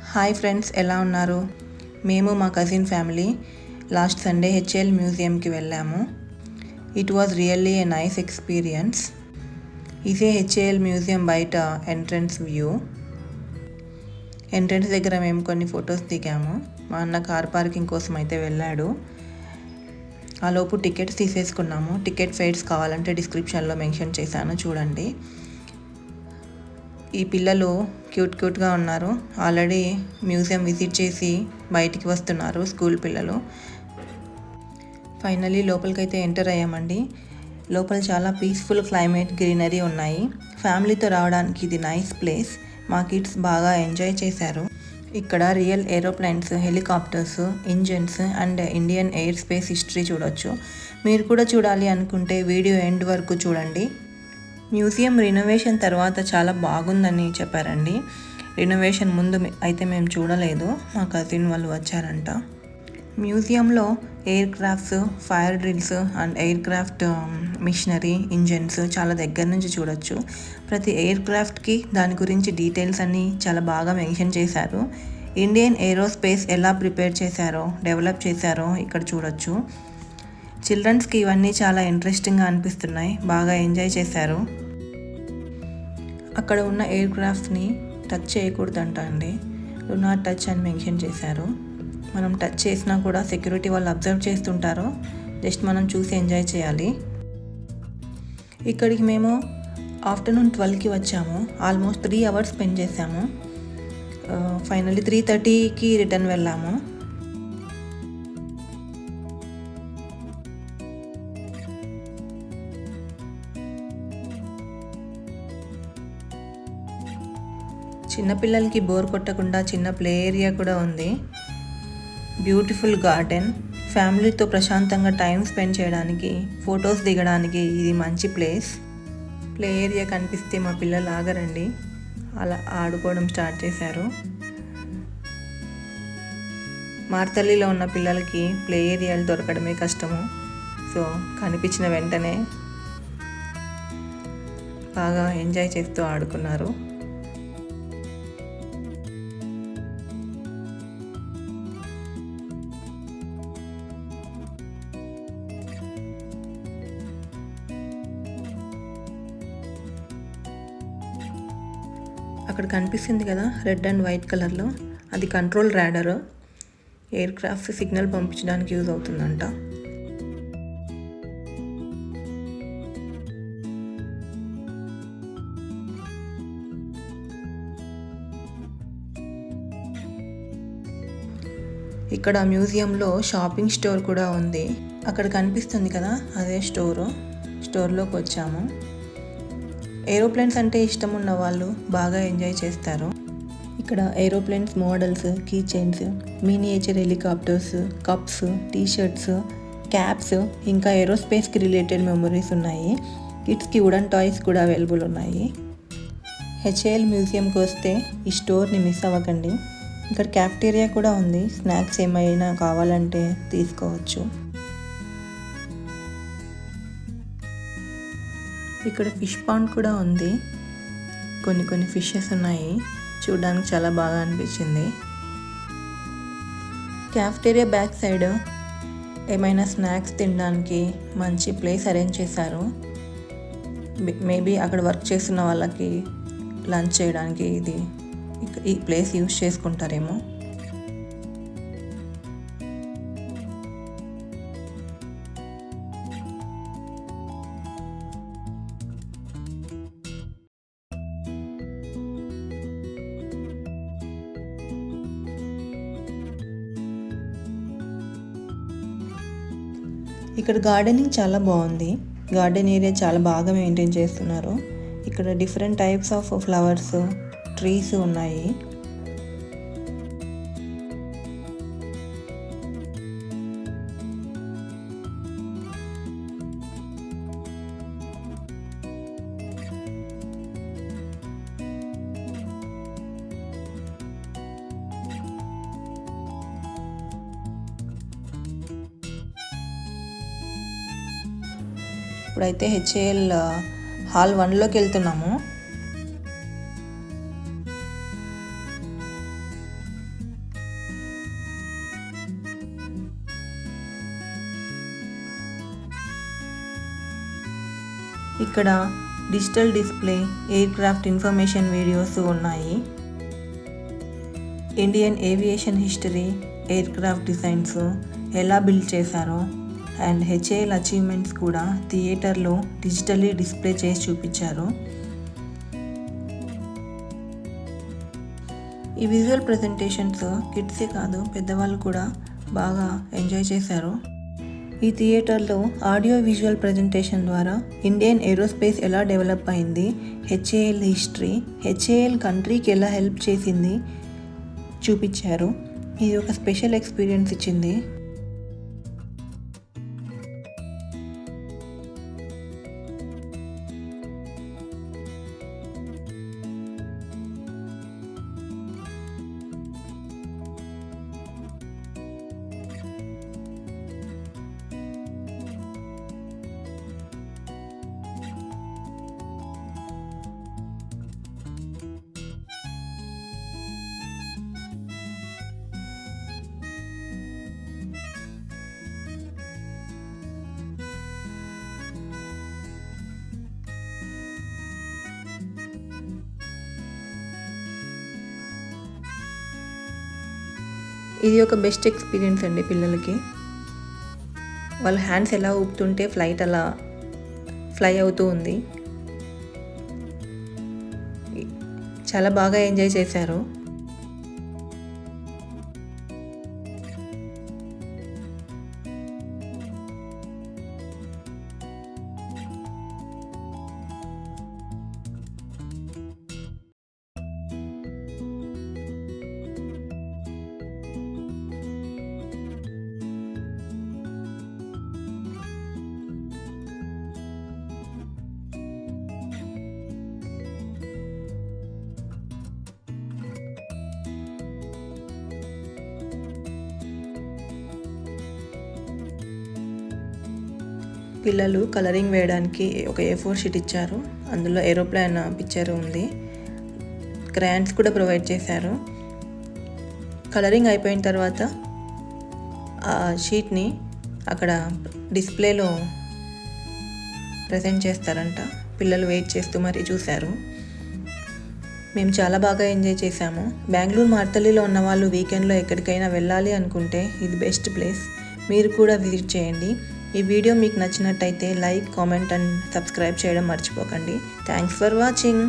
Hi friends, ఎలా ఉన్నారు? మేము మా cousin family last Sunday HAL మ్యూజియంకి వెళ్ళాము. It was really a nice experience. ఇదే హెచ్ఏఎల్ మ్యూజియం బయట ఎంట్రన్స్ వ్యూ. ఎంట్రన్స్ దగ్గర మేము కొన్ని ఫొటోస్ దిగాము. మా అన్న కార్ పార్కింగ్ కోసం అయితే వెళ్ళాడు. ఆ లోపు టికెట్స్ తీసేసుకున్నాము. టికెట్ ఫేర్స్ కావాలంటే డిస్క్రిప్షన్లో మెన్షన్ చేశాను, చూడండి. ఈ పిల్లలు క్యూట్గా ఉన్నారు. ఆల్రెడీ మ్యూజియం విజిట్ చేసి బయటికి వస్తున్నారు, స్కూల్ పిల్లలు. ఫైనలీ లోపలికైతే ఎంటర్ అయ్యామండి. లోపల చాలా పీస్ఫుల్ క్లైమేట్, గ్రీనరీ ఉన్నాయి. ఫ్యామిలీతో రావడానికి ఇది నైస్ ప్లేస్. మా కిడ్స్ బాగా ఎంజాయ్ చేశారు. ఇక్కడ real aeroplanes, helicopters, engines and Indian air space history చూడొచ్చు. మీరు కూడా చూడాలి అనుకుంటే వీడియో ఎండ్ వరకు చూడండి. మ్యూజియం రినోవేషన్ తర్వాత చాలా బాగుందని చెప్పారండి. రినోవేషన్ ముందు అయితే మేము చూడలేదు, మా కజిన్ వాళ్ళు వచ్చారంట. మ్యూజియంలో aircrafts, fire drills and aircraft machinery, engines చాలా దగ్గర నుంచి చూడొచ్చు. ప్రతి ఎయిర్ క్రాఫ్ట్కి దాని గురించి డీటెయిల్స్ అన్నీ చాలా బాగా మెన్షన్ చేశారు. ఇండియన్ ఏరోస్పేస్ ఎలా ప్రిపేర్ చేశారో, డెవలప్ చేశారో ఇక్కడ చూడొచ్చు. చిల్డ్రన్స్కి ఇవన్నీ చాలా ఇంట్రెస్టింగ్గా అనిపిస్తున్నాయి, బాగా ఎంజాయ్ చేశారు. అక్కడ ఉన్న ఎయిర్ క్రాఫ్ట్ని టచ్ చేయకూడదంట అండి. డు నాట్ టచ్ అని మెన్షన్ చేశారు. మనం టచ్ చేసినా కూడా సెక్యూరిటీ వాళ్ళు అబ్జర్వ్ చేస్తుంటారు. జస్ట్ మనం చూసి ఎంజాయ్ చేయాలి. ఇక్కడికి మేము ఆఫ్టర్నూన్ 12కి వచ్చాము. ఆల్మోస్ట్ 3 hours స్పెండ్ చేసాము. ఫైనల్లీ 3:30కి రిటర్న్ వెళ్ళాము. చిన్నపిల్లలకి బోర్ కొట్టకుండా చిన్న ప్లే ఏరియా కూడా ఉంది. Beautiful garden. ఫ్యామిలీతో ప్రశాంతంగా టైం స్పెండ్ చేయడానికి, ఫొటోస్ దిగడానికి ఇది మంచి ప్లేస్. ప్లే ఏరియా కనిపిస్తే మా పిల్లలు ఆగరండి, అలా ఆడుకోవడం స్టార్ట్ చేశారు. మార్తల్లిలో ఉన్న పిల్లలకి ప్లే ఏరియాలు దొరకడమే కష్టము. సో కనిపించిన వెంటనే బాగా ఎంజాయ్ చేస్తూ ఆడుకున్నారు. అక్కడ కనిపిస్తుంది కదా రెడ్ అండ్ వైట్ కలర్లో, అది control radar. Air craft signal పంపించడానికి యూజ్ అవుతుందంట. ఇక్కడ మ్యూజియంలో షాపింగ్ స్టోర్ కూడా ఉంది. అక్కడ కనిపిస్తుంది కదా, అదే స్టోర్లోకి వచ్చాము. ఏరోప్లేన్స్ అంటే ఇష్టం ఉన్న వాళ్ళు బాగా ఎంజాయ్ చేస్తారు. ఇక్కడ aeroplanes models, key chains, miniature helicopters, cups, T-shirts, caps, ఇంకా ఏరోస్పేస్కి రిలేటెడ్ మెమరీస్ ఉన్నాయి. కిడ్స్కి వుడెన్ టాయ్స్ కూడా అవైలబుల్ ఉన్నాయి. హెచ్ఏఎల్ మ్యూజియంకి వస్తే ఈ స్టోర్ని మిస్ అవ్వకండి. ఇక్కడ క్యాఫ్టేరియా కూడా ఉంది, స్నాక్స్ ఏమైనా కావాలంటే తీసుకోవచ్చు. ఇక్కడ ఫిష్ పాండ్ కూడా ఉంది. కొన్ని ఫిషెస్ ఉన్నాయి, చూడడానికి చాలా బాగా అనిపించింది. క్యాఫ్టేరియా బ్యాక్ సైడ్ ఏమైనా స్నాక్స్ తినడానికి మంచి ప్లేస్ అరేంజ్ చేశారు. మేబీ అక్కడ వర్క్ చేస్తున్న వాళ్ళకి లంచ్ చేయడానికి ఈ ప్లేస్ యూజ్ చేసుకుంటారేమో. ఇక్కడ గార్డెనింగ్ చాలా బాగుంది. గార్డెన్ ఏరియా చాలా బాగా మెయింటైన్ చేస్తున్నారు. ఇక్కడ different types of flowers, trees ఉన్నాయి. ఇప్పుడైతే హెచ్ఏఎల్ హాల్ 1లోకి వెళ్తున్నాము. ఇక్కడ digital display, aircraft information videos ఉన్నాయి. Indian aviation history, aircraft designs ఎలా బిల్డ్ చేశారో అండ్ హెచ్ఏఎల్ అచీవ్మెంట్స్ కూడా థియేటర్లో డిజిటల్లీ డిస్ప్లే చేసి చూపించారు. ఈ విజువల్ ప్రజెంటేషన్స్ కిడ్సే కాదు పెద్దవాళ్ళు కూడా బాగా ఎంజాయ్ చేశారు. ఈ థియేటర్లో ఆడియో విజువల్ ప్రజెంటేషన్ ద్వారా ఇండియన్ ఏరోస్పేస్ ఎలా డెవలప్ అయింది, హెచ్ఏఎల్ హిస్టరీ, హెచ్ఏఎల్ కంట్రీకి ఎలా హెల్ప్ చేసింది చూపించారు. ఇది ఒక స్పెషల్ ఎక్స్పీరియన్స్ ఇచ్చింది. ఇది ఒక బెస్ట్ ఎక్స్పీరియన్స్ అండి పిల్లలకి. వాళ్ళ హ్యాండ్స్ ఎలా ఊపుతుంటే ఫ్లైట్ అలా ఫ్లై అవుతూ ఉంది. చాలా బాగా ఎంజాయ్ చేశారు. పిల్లలు కలరింగ్ వేయడానికి ఒక A4 షీట్ ఇచ్చారు. అందులో ఏరోప్లేన్ పిక్చర్ ఉంది. క్రయాన్స్ కూడా ప్రొవైడ్ చేశారు. కలరింగ్ అయిపోయిన తర్వాత ఆ షీట్ని అక్కడ డిస్ప్లేలో ప్రజెంట్ చేస్తారంట. పిల్లలు వెయిట్ చేస్తూ మరీ చూశారు. మేము చాలా బాగా ఎంజాయ్ చేశాము. బెంగళూరు మార్తల్లిలో ఉన్న వాళ్ళు వీకెండ్లో ఎక్కడికైనా వెళ్ళాలి అనుకుంటే ఇది బెస్ట్ ప్లేస్. మీరు కూడా విజిట్ చేయండి. ఈ వీడియో మీకు నచ్చినట్టయితే లైక్, కామెంట్ అండ్ సబ్స్క్రైబ్ చేయడం మర్చిపోకండి. Thanks for watching.